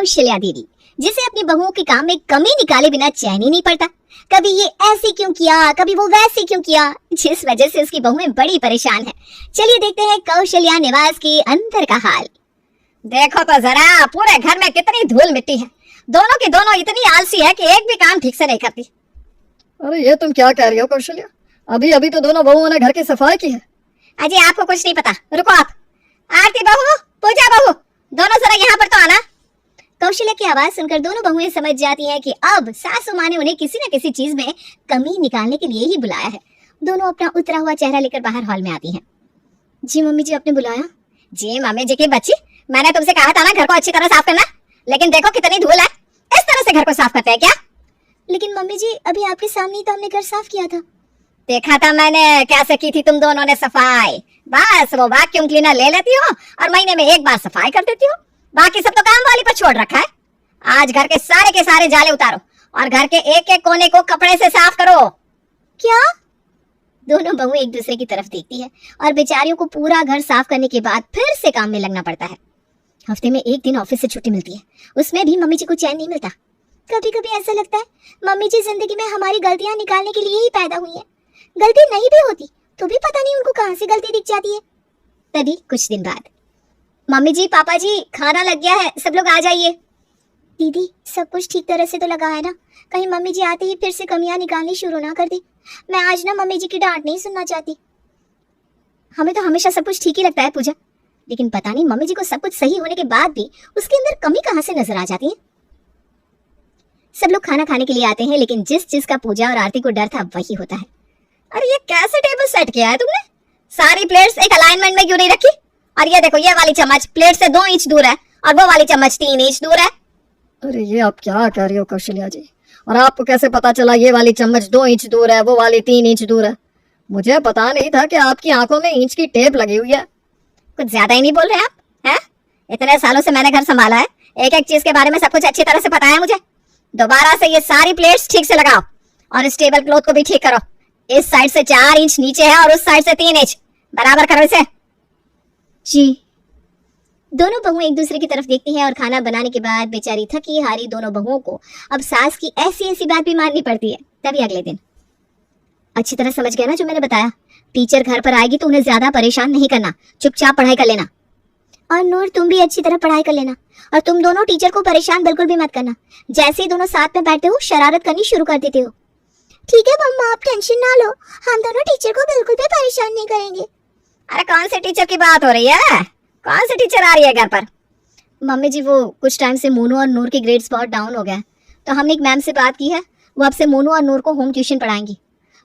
कौशल्या दीदी, जिसे अपनी बहुओं के काम में कमी निकाले बिना चैन ही नहीं पड़ता। कभी ये ऐसे क्यों किया, कभी वो वैसे क्यों किया, जिस वजह से उसकी बहुएं बड़ी परेशान है। चलिए देखते हैं कौशल्या निवास के अंदर का हाल। देखो तो जरा, पूरे घर में कितनी धूल मिट्टी है। दोनों की दोनों इतनी आलसी है कि एक भी काम ठीक से नहीं करती। अरे ये तुम क्या कह रही हो कौशल्या? अभी अभी तो दोनों बहुओं ने घर की सफाई की है। अजी आपको कुछ नहीं पता, रुको आप। आरती बहू, पूजा बहू, दोनों जरा यहाँ पर तो आना। कौशल्या की आवाज सुनकर दोनों बहुएं समझ जाती हैं कि अब सासू माँ ने उन्हें किसी न किसी चीज में कमी निकालने के लिए ही बुलाया है। दोनों अपना उतरा हुआ चेहरा लेकर बाहर हॉल में आती हैं। जी मम्मी जी, आपने बुलाया? जी मम्मी जी की बच्ची, मैंने तुमसे कहा था ना घर को अच्छी तरह साफ करना, लेकिन देखो कितनी धूल है। इस तरह से घर को साफ करते हैं क्या? लेकिन मम्मी जी, अभी आपके सामने ही तो हमने घर साफ किया था। देखा था मैंने कैसे की थी तुम दोनों ने सफाई। बस वो वैक्यूम क्लीनर ले लेती हो और महीने में एक बार सफाई कर देती हो। बाकी सब तो काम वाली पर छोड़ रखा है। आज घर के सारे जाले उतारो और घर के एक एक कोने को कपड़े से साफ करो। क्या? दोनों बहुएं एक दूसरे की तरफ देखती है और बेचारियों को पूरा घर साफ करने के बाद फिर से काम में लगना पड़ता है। हफ्ते में एक दिन ऑफिस से छुट्टी मिलती है, उसमें भी मम्मी जी को चैन नहीं मिलता। कभी कभी ऐसा लगता है मम्मी जी जिंदगी में हमारी गलतियां निकालने के लिए ही पैदा हुई हैं। गलती नहीं भी होती तो भी पता नहीं उनको कहां से गलती दिख जाती है। तभी कुछ दिन बाद, मम्मी जी, पापा जी, खाना लग गया है, सब लोग आ जाइए। दीदी, सब कुछ ठीक तरह से तो लगा है ना? कहीं मम्मी जी आते ही फिर से कमियां निकालनी शुरू ना कर दी। मैं आज ना मम्मी जी की डांट नहीं सुनना चाहती। हमें तो हमेशा सब कुछ ठीक ही लगता है पूजा, लेकिन पता नहीं मम्मी जी को सब कुछ सही होने के बाद भी उसके अंदर कमी कहां से नजर आ जाती है। सब लोग खाना खाने के लिए आते हैं, लेकिन जिस चीज का पूजा और आरती को डर था वही होता है। अरे ये कैसे टेबल सेट किया है तुमने? सारी प्लेट्स एक अलाइनमेंट में क्यों नहीं रखी? और ये देखो, ये वाली चम्मच प्लेट से 2 इंच दूर है और वो वाली चम्मच 3 इंच दूर है। अरे ये आप क्या कह रही हो कौशल्या जी? और आपको कैसे पता चला ये वाली चम्मच 2 इंच दूर है, वो वाली 3 इंच दूर है? मुझे पता नहीं था कि आपकी आंखों में इंच की टेप लगी हुई है। कुछ ज्यादा ही नहीं बोल रहे आप, हैं? इतने सालों से मैंने घर संभाला है, एक एक चीज के बारे में सब कुछ अच्छी तरह से पता है मुझे। दोबारा से ये सारी प्लेट्स ठीक से लगाओ और इस टेबल क्लॉथ को भी ठीक करो। इस साइड से 4 इंच नीचे है और उस साइड से 3 इंच, बराबर करो इसे। जी। दोनों बहुएं एक दूसरे की तरफ देखती हैं और खाना बनाने के बाद बेचारी थकी हारी दोनों बहुओं को अब सास की ऐसी ऐसी बात भी माननी पड़ती है। तभी अगले दिन, अच्छी तरह समझ गया ना जो मैंने बताया? टीचर घर पर आएगी तो उन्हें ज्यादा परेशान नहीं करना, चुपचाप पढ़ाई कर लेना। और नूर, तुम भी अच्छी तरह पढ़ाई कर लेना और तुम दोनों टीचर को परेशान बिल्कुल भी मत करना। जैसे ही दोनों साथ में बैठते हो शरारत करनी शुरू कर देते हो। ठीक है मम्मा, आप टेंशन ना लो, हम दोनों टीचर को बिल्कुल भी परेशान नहीं करेंगे। अरे कौन से टीचर की बात हो रही है? कौन से टीचर आ रही है घर पर? मम्मी जी, वो कुछ टाइम से मोनू और नूर के ग्रेड्स बहुत डाउन हो गए, तो हमने एक मैम से बात की है, वो अब से मोनू और नूर को होम ट्यूशन पढ़ाएंगी।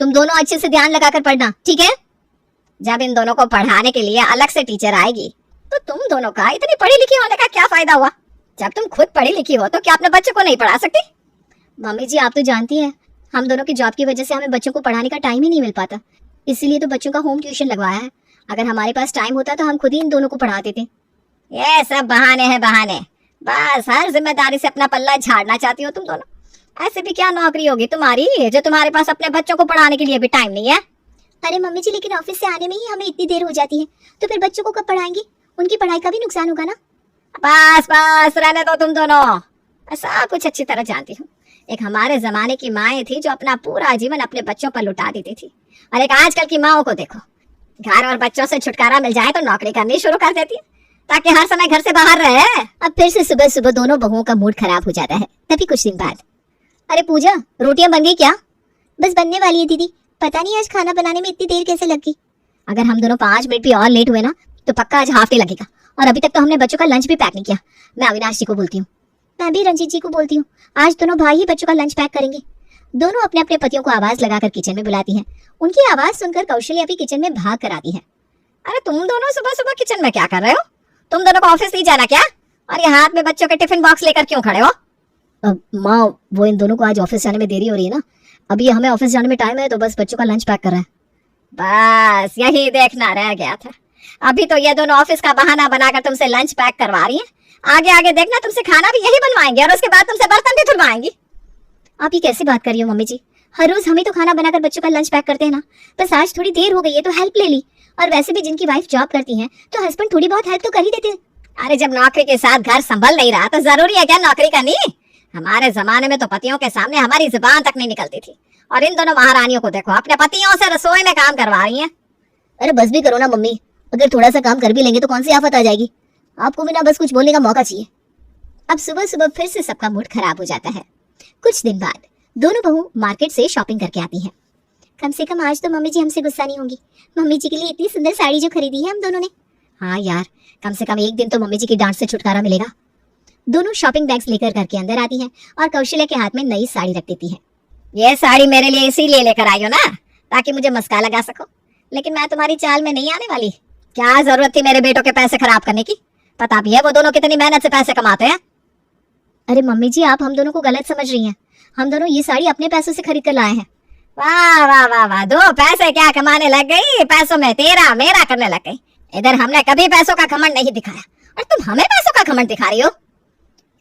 तुम दोनों अच्छे से ध्यान लगाकर पढ़ना, ठीक है? जब इन दोनों को पढ़ाने के लिए अलग से टीचर आएगी तो तुम दोनों का इतनी पढ़ी लिखी होने का क्या फायदा हुआ? जब तुम खुद पढ़ी लिखी हो तो क्या अपने बच्चों को नहीं पढ़ा सकती? मम्मी जी, आप तो जानती हैं हम दोनों की जॉब की वजह से हमें बच्चों को पढ़ाने का टाइम ही नहीं मिल पाता, इसीलिए तो बच्चों का होम ट्यूशन लगवाया है। अगर हमारे पास टाइम होता तो हम खुद ही इन दोनों को पढ़ा देते। ये सब बहाने हैं, बहाने। बस हर जिम्मेदारी से अपना पल्ला झाड़ना चाहती हो तुम दोनों। ऐसे भी क्या नौकरी होगी तुम्हारी जो तुम्हारे पास अपने बच्चों को पढ़ाने के लिए भी टाइम नहीं है? अरे मम्मी जी, लेकिन ऑफिस से आने में ही हमें इतनी देर हो जाती है, तो फिर बच्चों को कब पढ़ाएंगी? उनकी पढ़ाई का भी नुकसान होगा ना। बस बस रहने दो तुम दोनों, सब कुछ अच्छी तरह जानती हूँ। एक हमारे जमाने की माएँ थी जो अपना पूरा जीवन अपने बच्चों पर लुटा देती थी, और एक आजकल की माओं को देखो, घर और बच्चों से छुटकारा मिल जाए तो नौकरी करनी शुरू कर देती है ताकि हर समय घर से बाहर रहे। अब फिर से सुबह सुबह दोनों बहुओं का मूड खराब हो जाता है। तभी कुछ दिन बाद, अरे पूजा, रोटियां बन गई क्या? बस बनने वाली है दीदी, पता नहीं आज खाना बनाने में इतनी देर कैसे लगी। अगर हम दोनों 5 मिनट भी और लेट हुए ना तो पक्का आज हाफ डे लगेगा, और अभी तक तो हमने बच्चों का लंच भी पैक नहीं किया। मैं अविनाश जी को बोलती हूँ। मैं भी रंजीत जी को बोलती हूँ, आज दोनों भाई ही बच्चों का लंच पैक करेंगे। दोनों अपने अपने पतियों को आवाज लगाकर किचन में बुलाती हैं। उनकी आवाज सुनकर कौशल्या भी किचन में भाग कर आती है। अरे तुम दोनों सुबह सुबह किचन में क्या कर रहे हो? तुम दोनों को ऑफिस नहीं जाना क्या? और ये हाथ में बच्चों के टिफिन बॉक्स लेकर क्यों खड़े हो? माँ, वो इन दोनों को आज ऑफिस जाने में देरी हो रही है ना, अभी हमें ऑफिस जाने में टाइम है, तो बस बच्चों का लंच पैक कर रहा है। बस यही देखना रह गया था। अभी तो ये दोनों ऑफिस का बहाना बनाकर तुमसे लंच पैक करवा रही हैं। आगे आगे देखना तुमसे खाना भी यही बनवाएंगे और उसके बाद तुमसे बर्तन भी धुलवाएंगी। आप ये कैसी बात कर रही हो मम्मी जी? हर रोज हम ही तो खाना बनाकर बच्चों का लंच पैक करते हैं ना, बस आज थोड़ी देर हो गई है तो हेल्प ले ली। और वैसे भी जिनकी वाइफ जॉब करती हैं तो हस्बैंड थोड़ी बहुत हेल्प तो कर ही देते हैं। अरे जब नौकरी के साथ घर संभल नहीं रहा तो जरूरी है क्या नौकरी करनी? हमारे जमाने में तो पतियों के सामने हमारी जुबान तक नहीं निकलती थी, और इन दोनों महारानियों को देखो अपने पतियों से रसोई में काम करवा रही हैं। अरे बस भी करो ना मम्मी, अगर थोड़ा सा काम कर भी लेंगे तो कौन सी आफत आ जाएगी। आपको भी ना बस कुछ बोलने का मौका चाहिए। अब सुबह सुबह फिर से सबका मूड खराब हो जाता है। कुछ दिन बाद दोनों बहू मार्केट से शॉपिंग करके आती हैं। कम से कम आज तो मम्मी जी हमसे गुस्सा नहीं होंगी, मम्मी जी के लिए इतनी सुंदर साड़ी जो खरीदी है हम दोनों ने। हाँ यार, कम से कम एक दिन तो मम्मी जी की डांट से छुटकारा मिलेगा। दोनों शॉपिंग बैग्स लेकर घर के अंदर आती हैं और कौशल्या के हाथ में नई साड़ी रख देती हैं। ये साड़ी मेरे लिए इसीलिए लेकर आई हो ना, ताकि मुझे मस्का लगा सको, लेकिन मैं तुम्हारी चाल में नहीं आने वाली। क्या जरूरत थी मेरे बेटों के पैसे खराब करने की? पता भी है वो दोनों कितनी मेहनत से पैसे कमाते हैं। अरे मम्मी जी, आप हम दोनों को गलत समझ रही हैं। हम दोनों ये साड़ी अपने पैसों से खरीद कर लाए हैं। वाह वाह वाह वाह, दो पैसे क्या कमाने लग गई, पैसों में तेरा मेरा करने लग गई। इधर हमने कभी पैसों का घमंड नहीं दिखाया और तुम हमें पैसों का घमंड दिखा रही हो।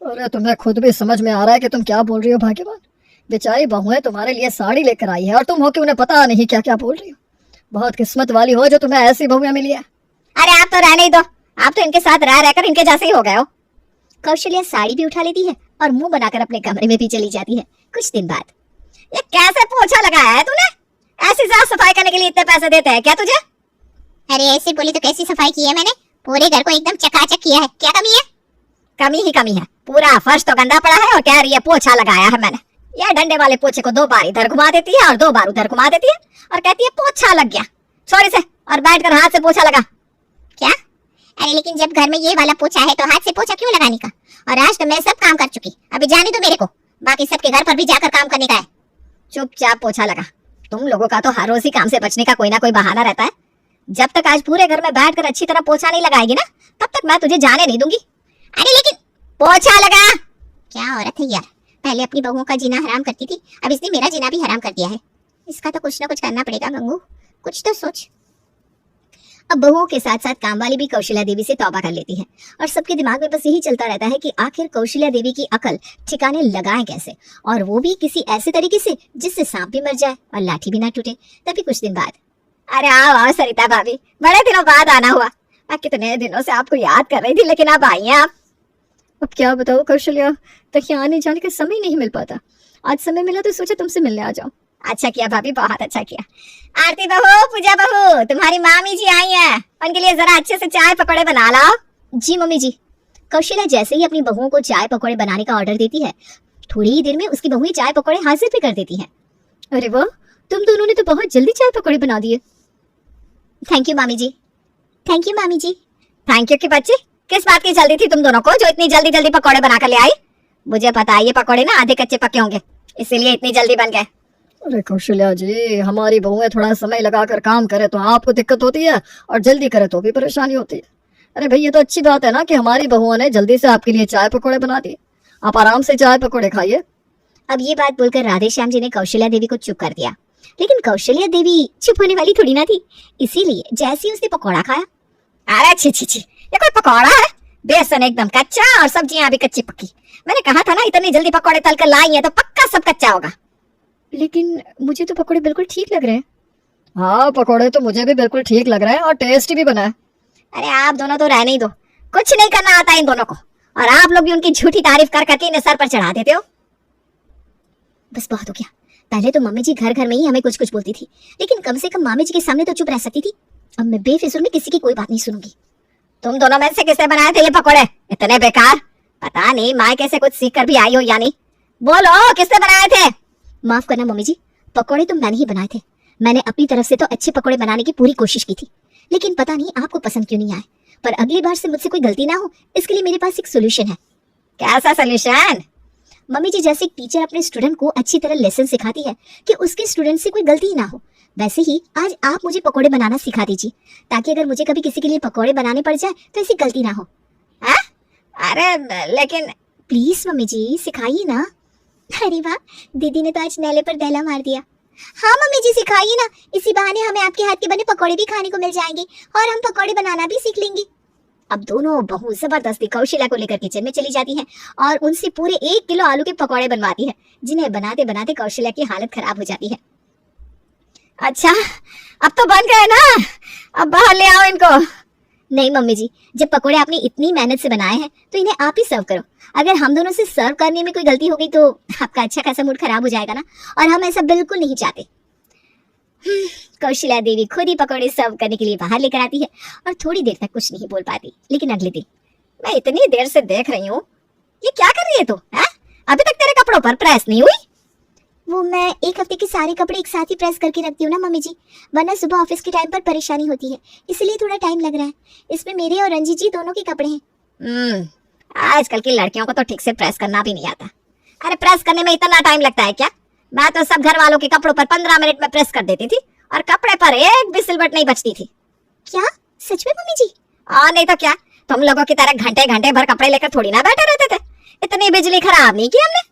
अरे तुम्हें खुद भी समझ में आ रहा है कि तुम क्या बोल रही हो भाग्यवान। बेचारी बहुएं तुम्हारे लिए साड़ी लेकर आई है और तुम हो कि उन्हें पता नहीं क्या क्या बोल रही हो। बहुत किस्मत वाली हो जो तुम्हें ऐसी बहुएं मिली है। अरे आप तो रहने ही दो, आप तो इनके साथ रह रहकर इनके जैसे ही हो गए हो। कौशल्या साड़ी भी उठा लेती है और मुंह बनाकर अपने कमरे में भी चली जाती है। कुछ दिन बाद, ये कैसे पोछा लगाया है तूने? ऐसी साफ सफाई करने के लिए इतने पैसे देते हैं क्या तुझे? अरे ऐसे बोली तो कैसी सफाई की है मैंने, पूरे घर को एकदम चकाचक किया है। क्या कमी है? कमी ही कमी है, पूरा फर्श तो गंदा पड़ा है और कह रही है पोछा लगाया है मैंने। यह डंडे वाले पोछे को 2 बार इधर घुमा देती है और 2 बार उधर घुमा देती है और कहती है पोछा लग गया। सॉरी से, और बैठकर हाथ से पोछा लगा। क्या? अरे लेकिन जब घर में ये वाला पोछा है तो हाथ से पोछा क्यों लगाने का? और आज तो मैं सब काम कर चुकी, अभी जाने दो मेरे को, बाकी सबके घर पर भी जाकर काम करने का है। चुपचाप पोछा लगा। तुम लोगों का तो हर रोज ही काम से बचने का कोई ना कोई बहाना रहता है। जब तक आज पूरे घर में बैठकर अच्छी तरह पोछा नहीं लगाएगी ना, तब तक मैं तुझे जाने नहीं दूंगी। अरे लेकिन पोछा लगा। क्या औरत है यार, पहले अपनी बहुओं का जीना हराम करती थी, अब इसने मेरा जीना भी हराम कर दिया है। इसका तो कुछ ना कुछ करना पड़ेगा गंगू, कुछ तो सोच। अब बहुओं के साथ साथ काम वाली भी कौशल्या देवी से तौबा कर लेती है और सबके दिमाग में बस यही चलता रहता है कि आखिर कौशल्या देवी की अकल ठिकाने लगाएं कैसे, और वो भी किसी ऐसे तरीके से जिससे सांप भी मर जाए और लाठी भी ना टूटे। तभी कुछ दिन बाद, अरे आओ आओ सरिता भाभी, बड़े दिनों बाद आना हुआ। मैं कितने दिनों से आपको याद कर रही थी, लेकिन अब आई हैं आप। अब क्या बताओ कौशल्या, तक यहाँ आने जाने का समय नहीं मिल पाता। आज समय मिला तो सोचा तुमसे मिलने आ जाओ। अच्छा किया भाभी, बहुत अच्छा किया। आरती बहू, पूजा बहू, तुम्हारी मामी जी आई हैं, उनके लिए जरा अच्छे से चाय पकौड़े बना लाओ। जी मम्मी जी। कौशल्या जैसे ही अपनी बहुओं को चाय पकौड़े बनाने का ऑर्डर देती है, थोड़ी ही देर में उसकी बहुएं चाय पकौड़े हाजिर भी कर देती हैं। अरे वाह, तुम दोनों ने तो बहुत जल्दी चाय पकौड़े बना दिए। थैंक यू मामी जी। थैंक यू मामी जी। थैंक यू की बच्ची, किस बात की जल्दी थी तुम दोनों को जो इतनी जल्दी जल्दी पकौड़े बनाकर ले आई? मुझे पता है ये पकौड़े ना आधे कच्चे पके होंगे, इसीलिए इतनी जल्दी बन गए। अरे कौशल्या जी, हमारी बहुएं थोड़ा समय लगाकर काम करे तो आपको दिक्कत होती है और जल्दी करे तो भी परेशानी होती है। अरे भाई, ये तो अच्छी बात है ना कि हमारी बहुओं ने जल्दी से आपके लिए चाय पकौड़े बना दिए। आप आराम से चाय पकौड़े खाइए। अब ये बात बोलकर राधे श्याम जी ने कौशल्या देवी को चुप कर दिया, लेकिन कौशल्या देवी चुप होने वाली थोड़ी ना थी, इसीलिए जैसे ही उसने पकौड़ा खाया, अरे छी छी छी, ये कोई पकौड़ा है? बेसन एकदम कच्चा और सब्जियां भी कच्ची पक्की। मैंने कहा था ना, इतनी जल्दी पकौड़े तलकर लाई है तो पक्का सब कच्चा होगा। लेकिन मुझे तो पकौड़े बिल्कुल ठीक लग रहे हैं। हाँ, पकौड़े तो मुझे भी बिल्कुल ठीक लग रहे हैं और टेस्टी भी बना है। अरे आप दोनों तो रहने ही दो, कुछ नहीं करना आता इन दोनों को, और आप लोग भी उनकी झूठी तारीफ कर करके इन्हें सर पर चढ़ा देते हो। बस बहुत हो गया। पहले तो मम्मी जी घर घर में ही हमें कुछ कुछ बोलती थी, लेकिन कम से कम मामी जी के सामने तो चुप रह सकती थी। अब मैं बेफिजुल में किसी की कोई बात नहीं सुनूंगी। तुम दोनों में से किसने बनाए थे ये पकौड़े इतने बेकार? पता नहीं माँ कैसे कुछ सीख कर भी आई हो या नहीं। बोलो, किसने बनाए थे? माफ करना मम्मी जी, पकौड़े तो मैंने ही बनाए थे। मैंने अपनी तरफ से तो अच्छे पकौड़े बनाने की पूरी कोशिश की थी, लेकिन पता नहीं आपको पसंद क्यों नहीं आए। पर अगली बार से मुझसे कोई गलती ना हो, इसके लिए मेरे पास एक सोल्यूशन है। कैसा सोल्यूशन? मम्मी जी, जैसे एक टीचर अपने स्टूडेंट को अच्छी तरह लेसन सिखाती है कि उसके स्टूडेंट से कोई गलती ना हो, वैसे ही आज आप मुझे पकौड़े बनाना सिखा दीजिए, ताकि अगर मुझे कभी किसी के लिए पकौड़े बनाने पड़ जाए तो ऐसी गलती ना हो। हा? अरे लेकिन प्लीज मम्मी जी, सिखाइए ना। अरे वाह, दीदी ने तो आज नैले पर दहला मार दिया। हाँ मम्मी जी, सिखाइए ना, इसी बहाने हमें आपके हाथ के बने पकौड़े भी खाने को मिल जाएंगे और हम पकौड़े बनाना भी सीख लेंगे। अब दोनों बहू जबरदस्ती कौशल्या को लेकर किचन में चली जाती हैं और उनसे पूरे 1 किलो आलू के पकौड़े बनवाती है, जिन्हें बनाते बनाते कौशल्या की हालत खराब हो जाती है। अच्छा, अब तो बन गए ना, अब बाहर ले आओ इनको। नहीं मम्मी जी, जब पकोड़े आपने इतनी मेहनत से बनाए हैं तो इन्हें आप ही सर्व करो। अगर हम दोनों से सर्व करने में कोई गलती हो गई तो आपका अच्छा खासा मूड खराब हो जाएगा ना, और हम ऐसा बिल्कुल नहीं चाहते। कौशल्या देवी खुद ही पकोड़े सर्व करने के लिए बाहर लेकर आती है और थोड़ी देर तक कुछ नहीं बोल पाती। लेकिन अगले दिन, मैं इतनी देर से देख रही हूँ, ये क्या कर रही है तू? अभी तक तेरे कपड़ों पर प्रेस नहीं हुई? वो मैं एक हफ्ते के सारे कपड़े एक साथ ही प्रेस करके रखती हूँ ना मम्मी जी, वरना सुबह ऑफिस के टाइम पर परेशानी होती है, इसलिए थोड़ा टाइम लग रहा है। इसमें मेरे और रंजीत जी दोनों के कपड़े हैं। आजकल की लड़कियों को तो ठीक से प्रेस करना भी नहीं आता। अरे प्रेस करने में इतना टाइम लगता है क्या? मैं तो सब घर वालों के कपड़ों पर 15 मिनट में प्रेस कर देती थी और कपड़े पर एक भी सिलवट नहीं बचती थी। क्या सच में मम्मी जी? और नहीं तो क्या, तुम लोगों की तरह घंटे घंटे भर कपड़े लेकर थोड़ी ना बैठे रहते थे। इतनी बिजली खराब नहीं की हमने।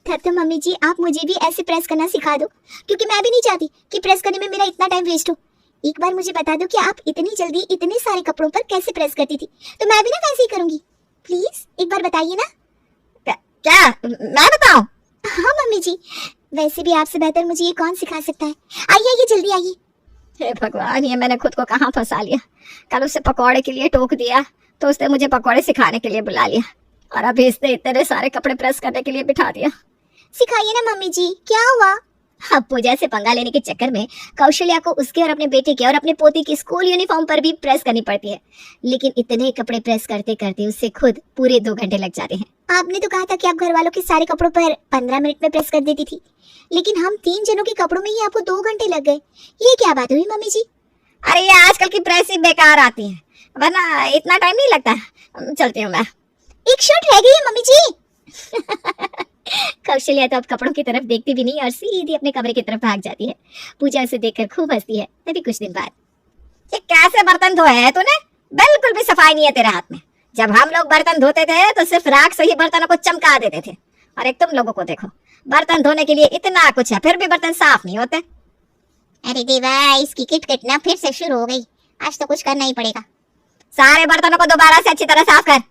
तब तो मम्मी जी आप मुझे भी ऐसे प्रेस करना सिखा दो, क्योंकि मैं भी नहीं चाहती कि प्रेस करने में मेरा इतना टाइम वेस्ट हो। एक बार मुझे बता दो कि आप इतनी जल्दी इतने सारे कपड़ों पर कैसे प्रेस करती थी, तो मैं भी ना वैसे ही करूंगी। प्लीज एक बार बताइए ना। क्या मैं बताऊं? हाँ मम्मी जी, वैसे भी आपसे बेहतर मुझे ये कौन सिखा सकता है। आइए आइए जल्दी आइए। हे भगवान, ये मैंने खुद को कहाँ फंसा लिया। कल उसे पकौड़े के लिए टोक दिया तो उसने मुझे पकौड़े सिखाने के लिए बुला लिया, और अभी इसने इतने सारे कपड़े प्रेस करने के लिए बिठा दिया। सिखाइए ना मम्मी जी, क्या हुआ? अब पूजा से पंगा लेने के चक्कर में कौशल्या को उसके और अपने बेटे के और अपने पोती की स्कूल यूनिफॉर्म पर भी प्रेस करनी पड़ती है। लेकिन इतने कपड़े प्रेस करते करते उससे खुद पूरे 2 घंटे लग जाते हैं। आपने तो कहा था कि आप घर वालों के सारे कपड़ों पर 15 मिनट में प्रेस कर देती थी, लेकिन हम 3 जनों के कपड़ों में ही आपको 2 घंटे लग गए। ये क्या बात हुई मम्मी जी? अरे ये आजकल की प्रेस ही बेकार आती है, वरना इतना टाइम नहीं लगता। चलती हूँ मैं। एक शर्ट रह गई है मम्मी जी। कौशल्या तो अब कपड़ों की तरफ देखती भी नहीं और सीधी अपने कमरे की तरफ भाग जाती है। पूजा उसे देखकर खूब हंसती है। तभी कुछ दिन बाद, ये कैसे बर्तन धोए हैं तूने? बिल्कुल भी सफाई नहीं है तेरे हाथ में। जब हम लोग बर्तन धोते थे तो सिर्फ राख से ही बर्तनों को चमका देते थे, और एक तुम लोगों को देखो, बर्तन धोने के लिए इतना कुछ है फिर भी बर्तन साफ नहीं होते। अरे देवा, इसकी किटकिट ना फिर से शुरू हो गई। आज तो कुछ करना ही पड़ेगा। सारे बर्तनों को दोबारा से अच्छी तरह साफ कर।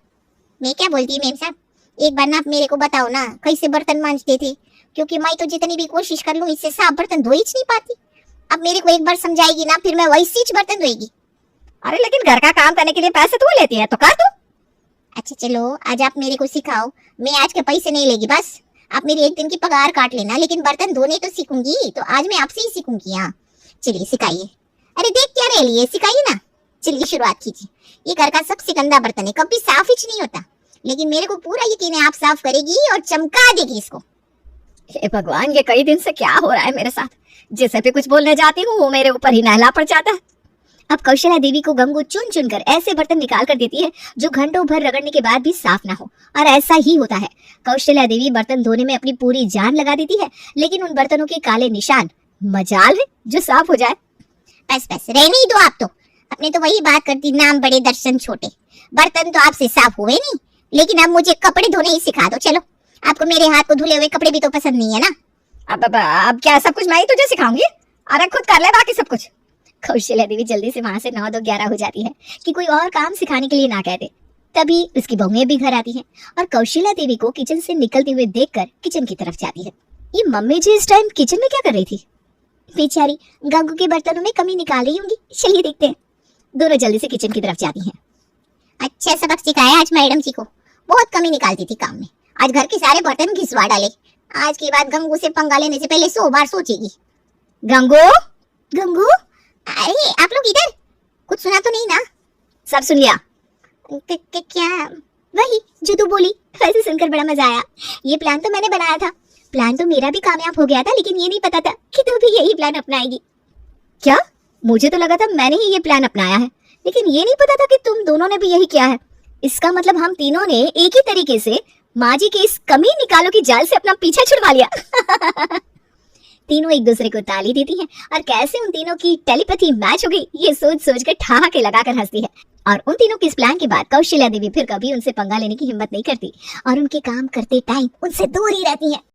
मैं क्या बोलती मेम साहब, एक बार ना आप मेरे को बताओ ना कैसे बर्तन मांजते थे, क्योंकि मैं तो जितनी भी कोशिश कर लूं इससे साफ बर्तन धो ही नहीं पाती। अब मेरे को एक बार समझाएगी ना, फिर मैं वैसे ही बर्तन धोएगी। अरे लेकिन घर का काम करने के लिए पैसे तू लेती है तो कर तू। अच्छा चलो, आज आप मेरे को सिखाओ। मैं आज के पैसे नहीं लेगी, बस आप मेरी एक दिन की पगार काट लेना, लेकिन बर्तन धोने तो सीखूंगी, तो आज मैं आपसे ही सीखूंगी। हाँ चलिए सिखाइए। अरे देख क्या रह लिए, सिखाइए ना। चलिए शुरुआत कीजिए। ये घर का सबसे गंदा बर्तन है, कभी साफ ही नहीं होता, लेकिन मेरे को पूरा यकीन है आप साफ करेगी और चमका देगी इसको। हे भगवान, ये कई दिन से क्या हो रहा है मेरे साथ? जिसे भी कुछ बोलने जाती हूँ वो मेरे ऊपर ही नहला पड़ जाता है। अब कौशल्या देवी को गंगू चुन चुन कर ऐसे बर्तन निकाल कर देती है जो घंटों भर रगड़ने के बाद भी साफ ना हो, और ऐसा ही होता है। कौशल्या देवी बर्तन धोने में अपनी पूरी जान लगा देती है, लेकिन उन बर्तनों के काले निशान मजाल है जो साफ हो जाए। बस बस रहने ही दो आप तो। अपने तो वही बात करती, नाम बड़े दर्शन छोटे। बर्तन तो आपसे साफ हुए नहीं, लेकिन अब मुझे कपड़े धोने ही सिखा दो। चलो, आपको मेरे हाथ को धुले हुए कपड़े भी तो पसंद नहीं है ना। अब क्या सब कुछ मैं ही तुझे सिखाऊंगी? अरे खुद कर ले बाकी सब कुछ। कौशल्या देवी जल्दी से वहां से 9 2 11 हो जाती है कि कोई और काम सिखाने के लिए ना कह दे। तभी उसकी बहुएं भी घर आती हैं और कौशल्या देवी को किचन से निकलते हुए देखकर किचन की तरफ जाती है। ये मम्मी जी इस टाइम किचन में क्या कर रही थी? बेचारी गंगू के बर्तनों में कमी निकाल रही होंगी। चलिए देखते हैं। दोनों जल्दी से किचन की तरफ जाती हैं। अच्छा सबक सिखाया आज मैडम जी को, बहुत कमी निकालती थी काम में। आज घर के सारे बर्तन घिसवा डाले। आज के बाद गंगू से पंगा लेने से पहले 100 बार सोचेगी। गंगू, गंगू, अरे आप लोग इधर, कुछ सुना तो नहीं ना? सब सुन लिया। क्या? वही जो तू बोली, वैसे सुनकर बड़ा मजा आया। ये प्लान तो मैंने बनाया था। प्लान तो मेरा भी कामयाब हो गया था, लेकिन ये नहीं पता था कि तू भी यही प्लान अपनाएगी। क्या? मुझे तो लगा था मैंने ही ये प्लान अपनाया है, लेकिन ये नहीं पता था कि तुम दोनों ने भी यही किया है। इसका मतलब हम तीनों ने एक ही तरीके से माँ जी के इस कमी निकालो की जाल से अपना पीछा छुड़वा लिया। तीनों एक दूसरे को ताली देती हैं और कैसे उन तीनों की टेलीपैथी मैच हो गई ये सोच सोच कर ठहाके लगाकर हंसती है। और उन तीनों के इस प्लान के बाद कौशल्या देवी फिर कभी उनसे पंगा लेने की हिम्मत नहीं करती और उनके काम करते टाइम उनसे दूर ही रहती है।